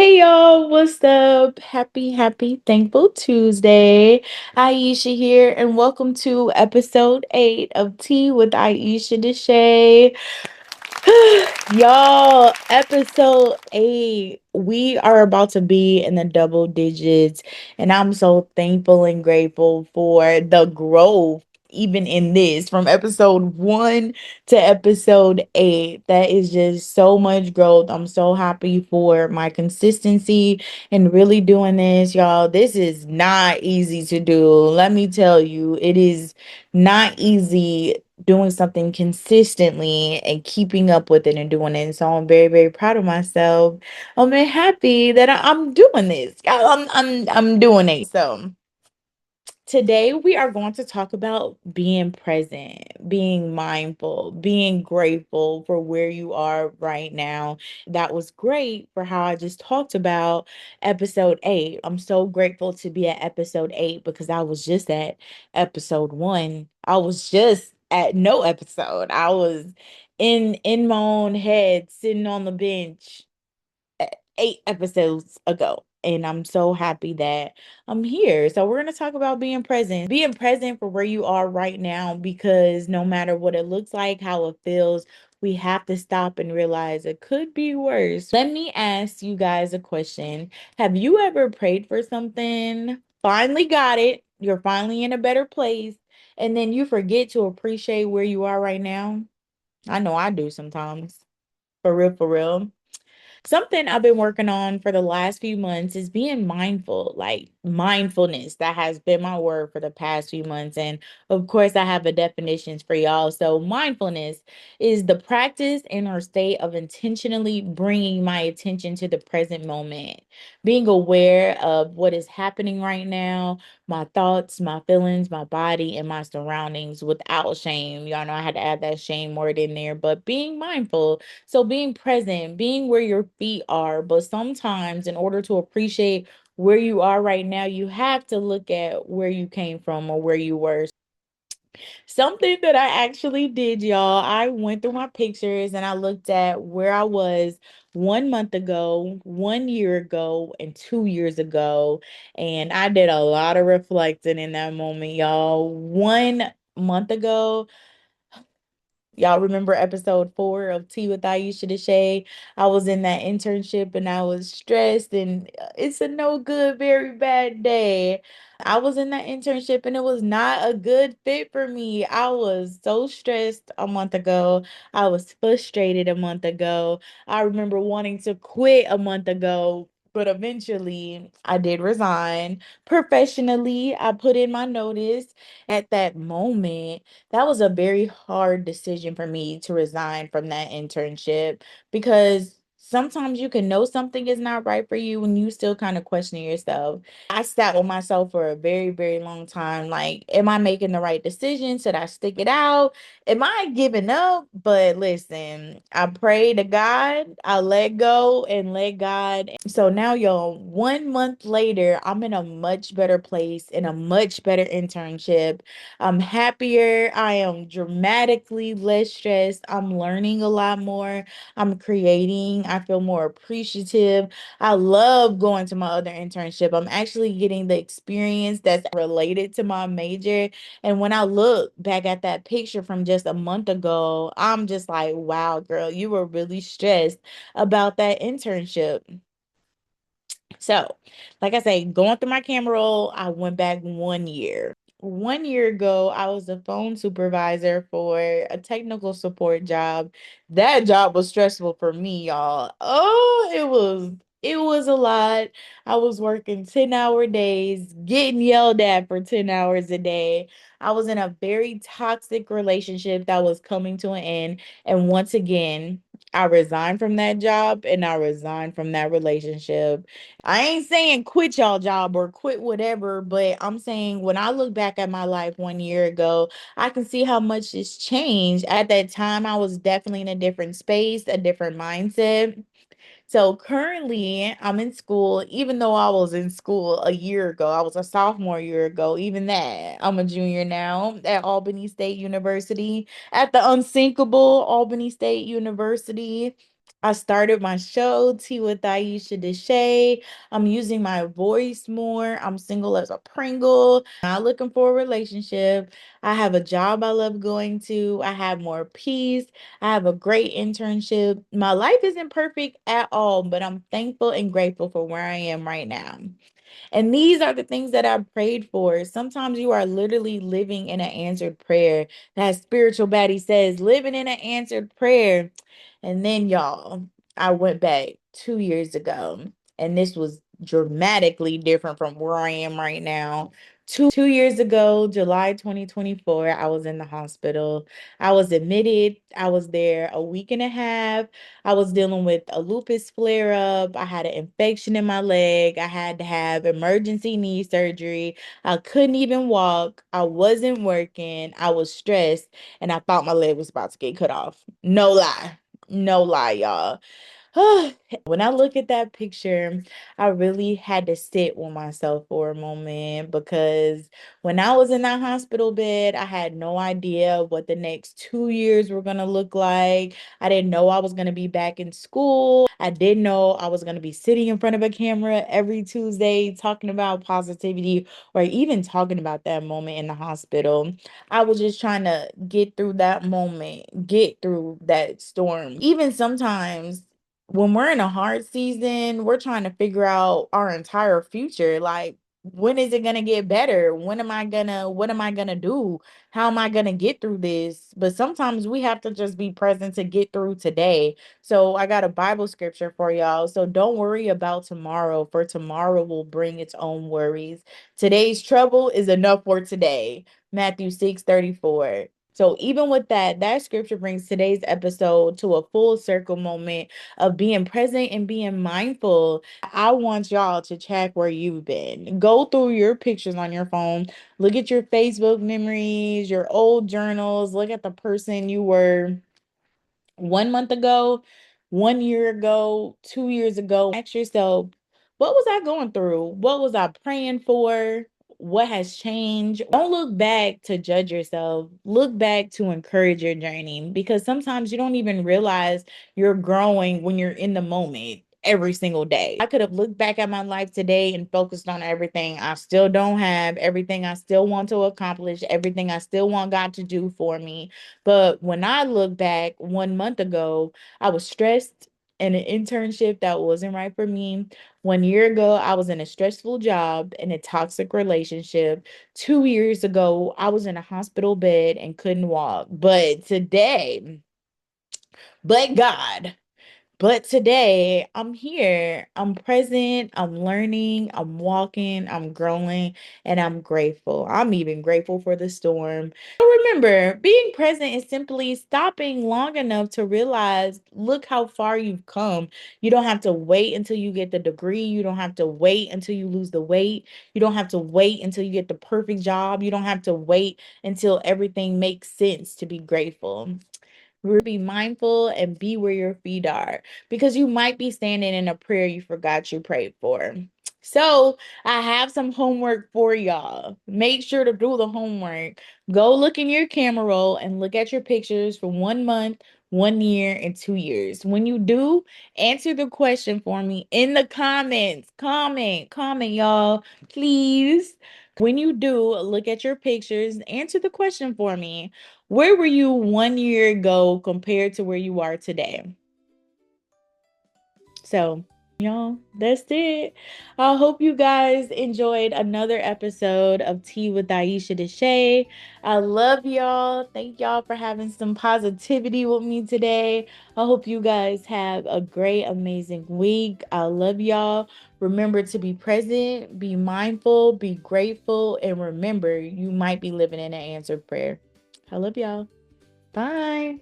Hey y'all, what's up? Happy, thankful Tuesday. Aisha here, and welcome to episode 8 of Tea with Aisha Desha. Y'all, episode 8. We are about to be in the double digits, and I'm so thankful and grateful for the growth, even in this, from episode 1 to episode 8. That is just so much growth. I'm so happy for my consistency and really doing this, y'all. This is not easy to do. Let me tell you, it is not easy doing something consistently and keeping up with it and doing it. So I'm very proud of myself. I'm very happy that I'm doing this. I'm doing it. So today we are going to talk about being present, being mindful, being grateful for where you are right now. That was great for how I just talked about episode 8. I'm so grateful to be at episode 8 because I was just at episode 1. I was just at no episode. I was in my own head sitting on the bench 8 episodes ago. And I'm so happy that I'm here. So, we're going to talk about being present for where you are right now, because no matter what it looks like, how it feels, we have to stop and realize it could be worse. Let me ask you guys a question. Have you ever prayed for something, finally got it, you're finally in a better place, and then you forget to appreciate where you are right now? I know I do sometimes. For real, for real. Something I've been working on for the last few months is being mindful, like mindfulness. That has been my word for the past few months. And of course, I have the definitions for y'all. So, mindfulness is the practice and or state of intentionally bringing my attention to the present moment, being aware of what is happening right now, my thoughts, my feelings, my body, and my surroundings without shame. Y'all know I had to add that shame word in there, but being mindful, so being present, being where your feet are, but sometimes in order to appreciate where you are right now, you have to look at where you came from or where you were. Something that I actually did, y'all, I went through my pictures and I looked at where I was 1 month ago, 1 year ago, and 2 years ago. And I did a lot of reflecting in that moment, y'all. 1 month ago, y'all remember episode 4 of Tea with Aisha Desha? I was in that internship and I was stressed, and it's a no good, very bad day. I was in that internship and it was not a good fit for me. I was so stressed a month ago. I was frustrated a month ago. I remember wanting to quit a month ago. But eventually, I did resign professionally. I put in my notice at that moment. That was a very hard decision for me to resign from that internship, because sometimes you can know something is not right for you when you still kind of question yourself. I sat with myself for a very long time. Like, am I making the right decision? Should I stick it out? Am I giving up? But listen, I pray to God, I let go and let God. So now, y'all, 1 month later, I'm in a much better place, in a much better internship. I'm happier. I am dramatically less stressed. I'm learning a lot more. I'm creating. I feel more appreciative. I love going to my other internship. I'm actually getting the experience that's related to my major. And when I look back at that picture from just a month ago, I'm just like, wow, girl, you were really stressed about that internship. So, like I say, going through my camera roll, I went back 1 year. 1 year ago, I was a phone supervisor for a technical support job. That job was stressful for me, y'all. Oh, it was a lot. I was working 10-hour days, getting yelled at for 10 hours a day. I was in a very toxic relationship that was coming to an end. And once again, I resigned from that job and I resigned from that relationship. I ain't saying quit y'all job or quit whatever, but I'm saying when I look back at my life 1 year ago, I can see how much it's changed. At that time, I was definitely in a different space, a different mindset. So currently, I'm in school. Even though I was in school a year ago, I was a sophomore a year ago, even that. I'm a junior now at Albany State University, at the unsinkable Albany State University. I started my show, Tea with Aisha Desha. I'm using my voice more. I'm single as a Pringle. Not looking for a relationship. I have a job I love going to. I have more peace. I have a great internship. My life isn't perfect at all, but I'm thankful and grateful for where I am right now. And these are the things that I prayed for. Sometimes you are literally living in an answered prayer. That spiritual baddie says, living in an answered prayer. And then, y'all, I went back 2 years ago, and this was dramatically different from where I am right now. 2 years ago, July 2024, I was in the hospital. I was admitted. I was there a week and a half. I was dealing with a lupus flare up. I had an infection in my leg. I had to have emergency knee surgery. I couldn't even walk. I wasn't working. I was stressed, and I thought my leg was about to get cut off. No lie. No lie, y'all. When I look at that picture, I really had to sit with myself for a moment because when I was in that hospital bed, I had no idea what the next 2 years were going to look like. I didn't know I was going to be back in school. I didn't know I was going to be sitting in front of a camera every Tuesday talking about positivity or even talking about that moment in the hospital. I was just trying to get through that moment, get through that storm. Even sometimes when we're in a hard season, we're trying to figure out our entire future. Like, when is it gonna get better? What am I gonna do? How am I gonna get through this? But sometimes we have to just be present to get through today. So I got a Bible scripture for y'all. So don't worry about tomorrow, for tomorrow will bring its own worries. Today's trouble is enough for today. Matthew 6:34. So even with that, that scripture brings today's episode to a full circle moment of being present and being mindful. I want y'all to check where you've been. Go through your pictures on your phone, look at your Facebook memories, your old journals, look at the person you were 1 month ago, 1 year ago, 2 years ago. Ask yourself, what was I going through? What was I praying for? What has changed? Don't look back to judge yourself. Look back to encourage your journey because sometimes you don't even realize you're growing when you're in the moment every single day. I could have looked back at my life today and focused on everything I still don't have, everything I still want to accomplish, everything I still want God to do for me. But when I look back 1 month ago, I was stressed in an internship that wasn't right for me. 1 year ago, I was in a stressful job in a toxic relationship. 2 years ago, I was in a hospital bed and couldn't walk. But God, but today I'm here, I'm present, I'm learning, I'm walking, I'm growing, and I'm grateful. I'm even grateful for the storm. Remember, being present is simply stopping long enough to realize, look how far you've come. You don't have to wait until you get the degree. You don't have to wait until you lose the weight. You don't have to wait until you get the perfect job. You don't have to wait until everything makes sense to be grateful. Be mindful and be where your feet are because you might be standing in a prayer you forgot you prayed for. So, I have some homework for y'all. Make sure to do the homework. Go look in your camera roll and look at your pictures for 1 month, 1 year, and 2 years. When you do, answer the question for me in the comments. Comment, y'all, please. When you do, look at your pictures, answer the question for me. Where were you 1 year ago compared to where you are today? So, y'all, that's it. I hope you guys enjoyed another episode of Tea with Aisha Desha. I love y'all. Thank y'all for having some positivity with me today. I hope you guys have a great, amazing week. I love y'all. Remember to be present, be mindful, be grateful, and remember you might be living in an answered prayer. I love y'all. Bye.